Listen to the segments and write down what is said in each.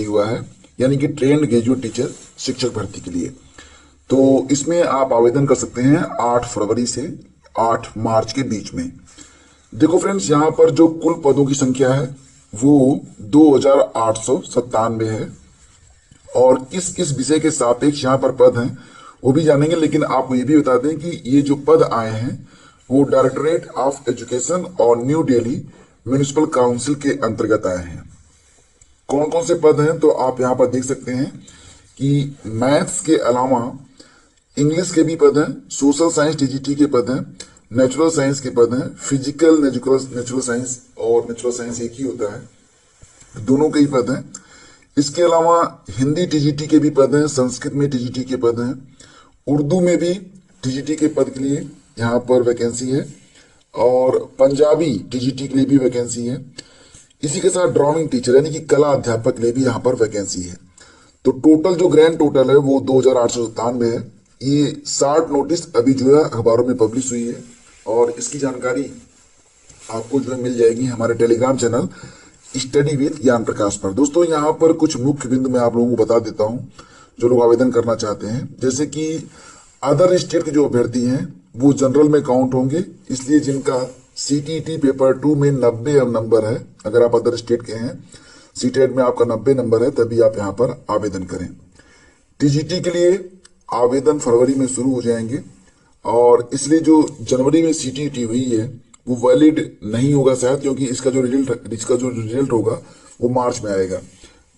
हुआ है, यानी कि ट्रेंड ग्रेजुएट टीचर शिक्षक भर्ती के लिए। तो इसमें आप आवेदन कर सकते हैं 8 फरवरी से 8 मार्च के बीच में। देखो फ्रेंड्स, यहाँ पर जो कुल पदों की संख्या है वो 2897 है। और किस किस विषय के सापेक्ष यहाँ पर पद हैं वो भी जानेंगे, लेकिन आपको ये भी बता दें कि ये जो पद आए हैं वो डायरेक्टरेट ऑफ एजुकेशन और न्यू दिल्ली म्यूनिसिपल काउंसिल के अंतर्गत आए हैं। कौन कौन से पद हैं तो आप यहाँ पर देख सकते हैं कि मैथ्स के अलावा इंग्लिश के भी पद हैं, सोशल साइंस टीजीटी के पद हैं, नेचुरल साइंस के पद हैं, फिजिकल नेचुरल साइंस और नेचुरल साइंस एक ही होता है, दोनों के ही पद हैं। इसके अलावा हिंदी टीजीटी के भी पद हैं, संस्कृत में टीजीटी के पद हैं, उर्दू में भी टीजीटी के पद के लिए यहाँ पर वैकेंसी है, और पंजाबी टीजीटी के लिए भी वैकेंसी है। इसी के साथ ड्राइंग टीचर यानी कि कला अध्यापक के लिए भी यहाँ पर वैकेंसी है। तो टोटल जो ग्रैंड टोटल है वो 2897 है। ये 60 नोटिस अभी जो है अखबारों में पब्लिश हुई है, और इसकी जानकारी आपको जो है मिल जाएगी हमारे टेलीग्राम चैनल स्टडी विद ज्ञान प्रकाश पर। दोस्तों, यहाँ पर कुछ मुख्य बिंदु मैं आप लोगों को बता देता हूँ जो लोग आवेदन करना चाहते हैं। जैसे कि अदर स्टेट के जो अभ्यर्थी हैं वो जनरल में काउंट होंगे, इसलिए जिनका सीटीटी पेपर 2 में 90 नंबर है, अगर आप अदर स्टेट के हैं, सीटेट में आपका 90 नंबर है, तभी आप यहाँ पर आवेदन करें। टीजीटी के लिए आवेदन फरवरी में शुरू हो जाएंगे, और इसलिए जो जनवरी में सीटीटी हुई है वो वैलिड नहीं होगा शायद, क्योंकि इसका जो रिजल्ट होगा वो मार्च में आएगा।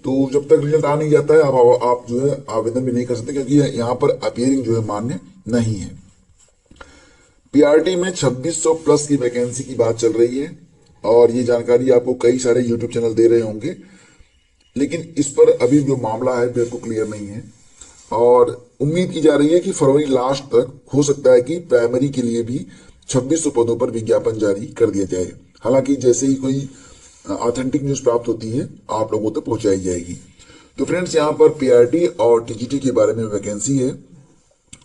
तो जब तक रिजल्ट आ नहीं जाता है आप जो है आवेदन भी नहीं कर सकते, क्योंकि यहाँ पर अपीयरिंग जो है मान्य नहीं है। पीआरटी में 2600 प्लस की वैकेंसी की बात चल रही है, और ये जानकारी आपको कई सारे यूट्यूब चैनल दे रहे होंगे, लेकिन इस पर अभी जो मामला है बिल्कुल क्लियर नहीं है। और उम्मीद की जा रही है कि फरवरी लास्ट तक हो सकता है कि प्राइमरी के लिए भी 2600 पदों पर विज्ञापन जारी कर दिया जाए। हालांकि जैसे ही कोई ऑथेंटिक न्यूज प्राप्त होती है आप लोगों तक पहुंचाई जाएगी। तो फ्रेंड्स, यहाँ पर पीआरटी और टीजीटी के बारे में वैकेंसी है,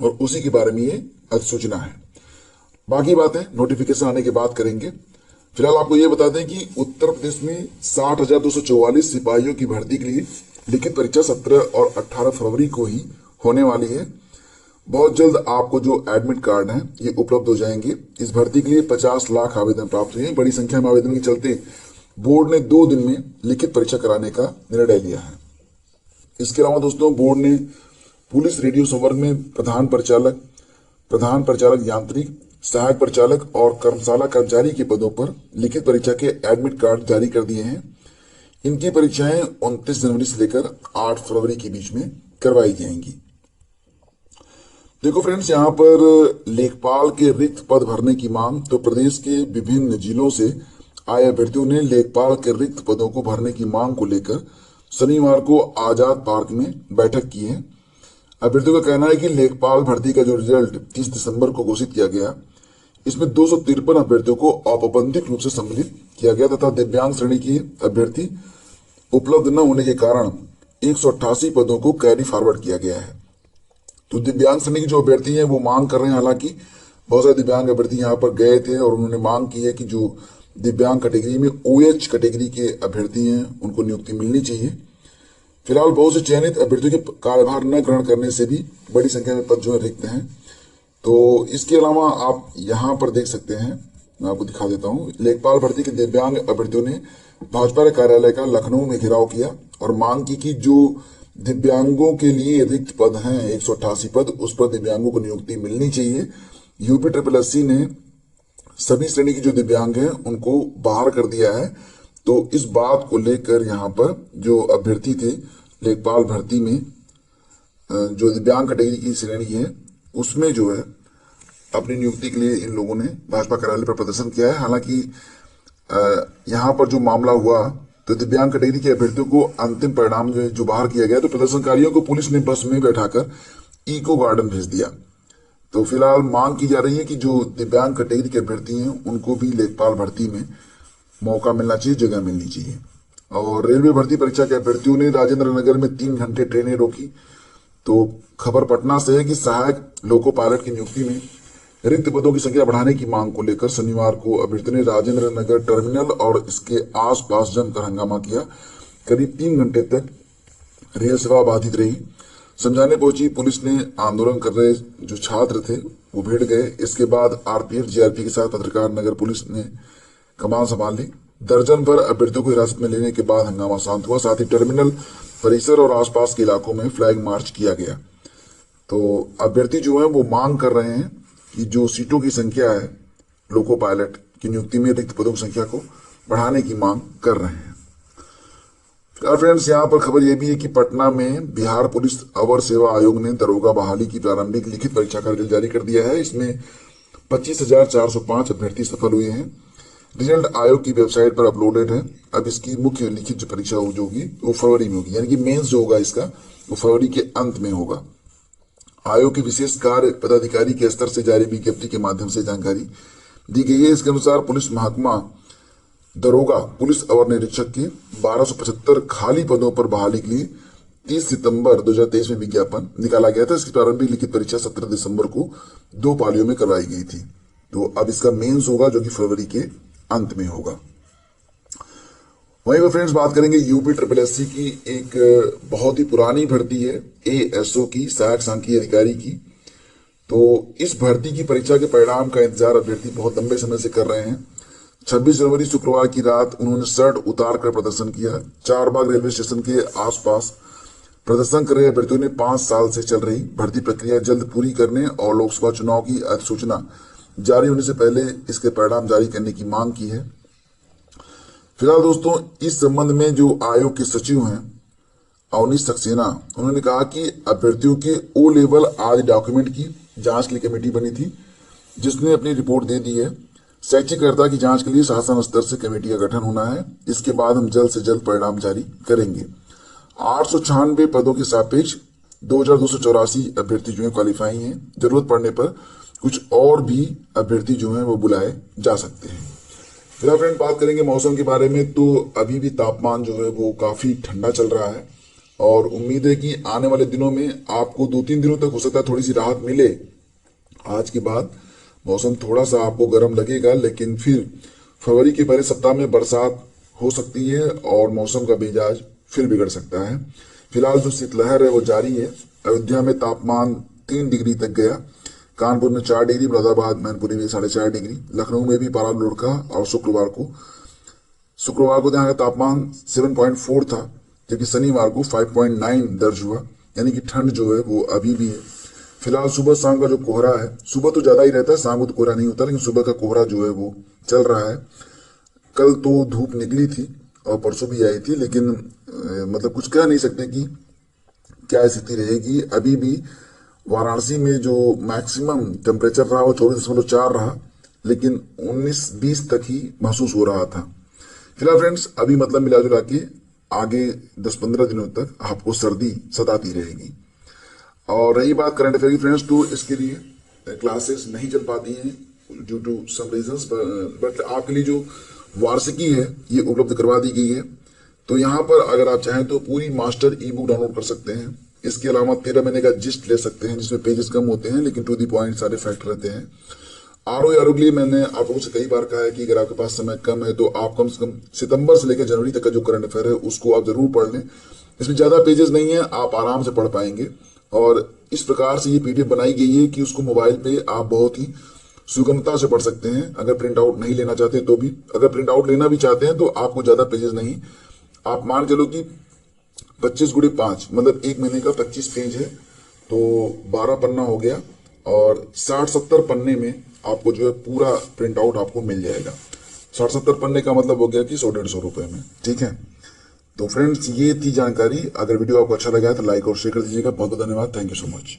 और उसी के बारे में ये अधिसूचना है। बाकी बातें नोटिफिकेशन आने के बाद करेंगे। फिलहाल आपको ये बता दें कि उत्तर प्रदेश में 60,244 सिपाहियों की भर्ती के लिए लिखित परीक्षा 17 और 18 फरवरी को ही होने वाली है। बहुत जल्द आपको जो एडमिट कार्ड हैं ये उपलब्ध हो जाएंगे। इस भर्ती के लिए 50 लाख आवेदन प्राप्त हुए हैं। बड़ी संख्या में आवेदन के चलते बोर्ड ने 2 दिन में लिखित परीक्षा कराने का निर्णय लिया है। इसके अलावा दोस्तों, बोर्ड ने पुलिस रेडियो संवर्ग में प्रधान परिचालक यांत्रिक, सहायक परिचालक और कर्मशाला कर्मचारी के पदों पर लिखित परीक्षा के एडमिट कार्ड जारी कर दिए हैं। इनकी परीक्षाएं 29 जनवरी से लेकर 8 फरवरी के बीच में करवाई जाएंगी। देखो फ्रेंड्स, यहाँ पर लेखपाल के रिक्त पद भरने की मांग, तो प्रदेश के विभिन्न जिलों से आए अभ्यर्थियों ने लेखपाल के रिक्त पदों को भरने की मांग को लेकर शनिवार को आजाद पार्क में बैठक की है। अभ्यर्थियों का कहना है कि लेखपाल भर्ती का जो रिजल्ट 30 दिसंबर को घोषित किया गया, इसमें 253 अभ्यर्थियों को औपबंधिक रूप से सम्मिलित किया गया, तथा दिव्यांग श्रेणी के अभ्यर्थी उपलब्ध न होने के कारण 188 पदों को कैरी फॉरवर्ड किया गया है। तो दिव्यांग श्रेणी के जो अभ्यर्थी हैं वो मांग कर रहे हैं। हालांकि बहुत सारे दिव्यांग अभ्यर्थी यहाँ पर गए थे और उन्होंने मांग की है कि जो दिव्यांग कैटेगरी में OH कैटेगरी के अभ्यर्थी हैं उनको नियुक्ति मिलनी चाहिए। फिलहाल बहुत से चयनित अभ्यर्थियों के कार्यभार न ग्रहण करने से भी बड़ी संख्या में पद जो है रिक्त हैं। तो इसके अलावा आप यहाँ पर देख सकते हैं, मैं आपको दिखा देता हूँ, लेखपाल भर्ती के दिव्यांग अभ्यर्थियों ने भाजपा कार्यालय का लखनऊ में घेराव किया और मांग की कि जो दिव्यांगों के लिए रिक्त पद हैं 188 पद, उस पर दिव्यांगों को नियुक्ति मिलनी चाहिए। UPSSC ने सभी श्रेणी के जो दिव्यांग हैं उनको बाहर कर दिया है। तो इस बात को लेकर यहाँ पर जो अभ्यर्थी थे लेखपाल भर्ती में, जो दिव्यांग कैटेगरी की श्रेणी है उसमें जो है अपनी नियुक्ति के लिए इन लोगों ने भाजपा कार्यालय पर प्रदर्शन किया है। हालांकि यहाँ पर जो मामला हुआ तो दिव्यांग कैटेगरी के अभ्यर्थियों को अंतिम परिणाम जो बाहर किया गया, तो प्रदर्शनकारियों को पुलिस ने बस में बैठाकर इको गार्डन भेज दिया। तो फिलहाल मांग की जा रही है कि जो दिव्यांग कैटेगरी के अभ्यर्थी हैं उनको भी लेखपाल भर्ती में मौका मिलना चाहिए, जगह मिलनी चाहिए। और रेलवे भर्ती परीक्षा के अभ्यर्थियों ने राजेंद्र नगर में 3 घंटे ट्रेनें रोकी। तो खबर पटना से है कि सहायक लोको पायलट की नियुक्ति में रिक्त पदों की संख्या बढ़ाने की मांग को लेकर शनिवार को अभ्यर्थियों ने राजेंद्र नगर टर्मिनल और इसके आसपास जमकर हंगामा किया। करीब 3 घंटे तक रेल सेवा बाधित रही। समझाने पहुंची पुलिस ने आंदोलन कर रहे जो छात्र थे वो भिड़ गए। इसके बाद आरपीएफ जीआरपी के साथ पत्रकार नगर पुलिस ने कमान संभाल ली। दर्जन भर अभ्यर्थियों को हिरासत में लेने के बाद हंगामा शांत हुआ। साथ ही टर्मिनल परिसर और आसपास के इलाकों में फ्लैग मार्च किया गया। तो अभ्यर्थी जो है वो मांग कर रहे हैं कि जो सीटों की संख्या है लोको पायलट की नियुक्ति में रिक्त पदों की संख्या को बढ़ाने की मांग कर रहे हैं। फ्रेंड्स, यहाँ पर खबर यह भी है कि पटना में बिहार पुलिस अवर सेवा आयोग ने दरोगा बहाली की प्रारंभिक लिखित परीक्षा का रिजल्ट जारी कर दिया है। इसमें 25,405 अभ्यर्थी सफल हुए हैं। रिजल्ट आयोग की वेबसाइट पर अपलोडेड है। अब इसकी मुख्य लिखित जो परीक्षा होगी वो फरवरी में होगी, यानी कि मेंस जो होगा इसका वो फरवरी के अंत में होगा। आयोग के विशेष कार्य पदाधिकारी के स्तर से जारी विज्ञप्ति के माध्यम से जानकारी दी गई है। इसके अनुसार पुलिस महकमा दरोगा पुलिस अवर निरीक्षक के 1275 खाली पदों पर बहाली के लिए 30 सितंबर 2023 में विज्ञापन निकाला गया था। इसकी प्रारंभिक लिखित परीक्षा 17 दिसंबर को 2 पालियों में करवाई गई थी। तो अब इसका मेंस होगा जो कि फरवरी के अंत में होगा। वहीं पर फ्रेंड्स बात करेंगे यूपी SSSC की एक बहुत ही पुरानी भर्ती है ASO की, सहायक सांख्यिकी अधिकारी की। तो इस भर्ती की परीक्षा के परिणाम का इंतजार अभ्यर्थी बहुत लंबे समय से कर रहे हैं। 26 जनवरी शुक्रवार की रात उन्होंने शर्ट उतार कर प्रदर्शन किया। चारबाग रेलवे स्टेशन के आसपास प्रदर्शन कर रहे अभ्यर्थियों ने 5 साल से चल रही भर्ती प्रक्रिया जल्द पूरी करने और लोकसभा चुनाव की अधिसूचना जारी होने से पहले इसके परिणाम जारी करने की मांग की है। फिलहाल दोस्तों, इस संबंध में जो आयोग के सचिव हैं अवनीश सक्सेना, उन्होंने कहा कि अभ्यर्थियों के O लेवल आदि डॉक्यूमेंट की जांच के लिए कमेटी बनी थी जिसने अपनी रिपोर्ट दे दी है। शैक्षिक अर्हता की जांच के लिए शासन स्तर से कमेटी का गठन होना है। इसके बाद हम जल्द से जल्द परिणाम जारी करेंगे। 896 पदों के सापेक्ष 2284 अभ्यर्थी जो है क्वालिफाई हैं। जरूरत पड़ने पर कुछ और भी अभ्यर्थी जो हैं वो बुलाए जा सकते हैं। फिलहाल फ्रेंड बात करेंगे मौसम के बारे में। तो अभी भी तापमान जो है वो काफी ठंडा चल रहा है और उम्मीद है कि आने वाले दिनों में आपको 2-3 दिनों तक हो सकता है थोड़ी सी राहत मिले। आज के बाद मौसम थोड़ा सा आपको गर्म लगेगा, लेकिन फिर फरवरी के पहले सप्ताह में बरसात हो सकती है और मौसम का मिजाज फिर बिगड़ सकता है। फिलहाल जो शीतलहर है वो जारी है। अयोध्या में तापमान 3 डिग्री तक गया। कानपुर में 4 डिग्री, मुरादाबाद मैनपुरी में 4.5 डिग्री, लखनऊ में भी पारा लुढ़का और शुक्रवार को यहाँ का तापमान 7.4 था, जबकि शनिवार को 5.9 दर्ज हुआ। यानी कि ठंड जो है वो अभी भी है। फिलहाल सुबह शाम का जो कोहरा है, सुबह तो ज्यादा ही रहता है, शाम को तो कोहरा नहीं होता, लेकिन सुबह का कोहरा जो है वो चल रहा है। कल तो धूप निकली थी और परसों भी आई थी, लेकिन मतलब कुछ कह नहीं सकते कि क्या स्थिति रहेगी। अभी भी वाराणसी में जो मैक्सिमम टेम्परेचर रहा वो 24.4 रहा, लेकिन 19-20 तक ही महसूस हो रहा था। फिलहाल फ्रेंड्स अभी मतलब मिला जुला के आगे 10-15 दिनों तक आपको सर्दी सताती रहेगी। और रही बात करंट अफेयर की फ्रेंड्स, तो इसके लिए क्लासेस नहीं चल पाती हैं due to some reasons, but आपके लिए जो वार्षिकी है ये उपलब्ध करवा दी गई है। तो यहाँ पर अगर आप चाहें तो पूरी मास्टर ई बुक डाउनलोड कर सकते हैं। इसके अलावा 13 महीने का जिस्ट ले सकते हैं जिसमें पेजेस कम होते हैं लेकिन टू दी पॉइंट सारे फैक्ट रहते हैं। आरओ के लिए मैंने आप लोगों से कई बार कहा है कि अगर आपके पास समय कम है तो आप कम से कम सितंबर से लेकर जनवरी तक का जो करंट अफेयर है उसको आप जरूर पढ़ लें। इसमें ज्यादा पेजेस नहीं है, आप आराम से पढ़ पाएंगे। और इस प्रकार से ये पीडीएफ बनाई गई है कि उसको मोबाइल पे आप बहुत ही सुगमता से पढ़ सकते हैं। अगर प्रिंट आउट नहीं लेना चाहते तो भी, अगर प्रिंट आउट लेना भी चाहते हैं तो आपको ज्यादा पेजेस नहीं, आप मान चलो कि 25x5 मतलब 1 महीने का 25 पेज है तो 12 पन्ना हो गया और 60-70 पन्ने में आपको जो है पूरा प्रिंट आउट आपको मिल जाएगा। 60-70 पन्ने का मतलब हो गया कि 100-150 रुपए में। ठीक है, तो फ्रेंड्स ये थी जानकारी। अगर वीडियो आपको अच्छा लगा है तो लाइक और शेयर कर दीजिएगा। बहुत बहुत धन्यवाद। Thank you so much.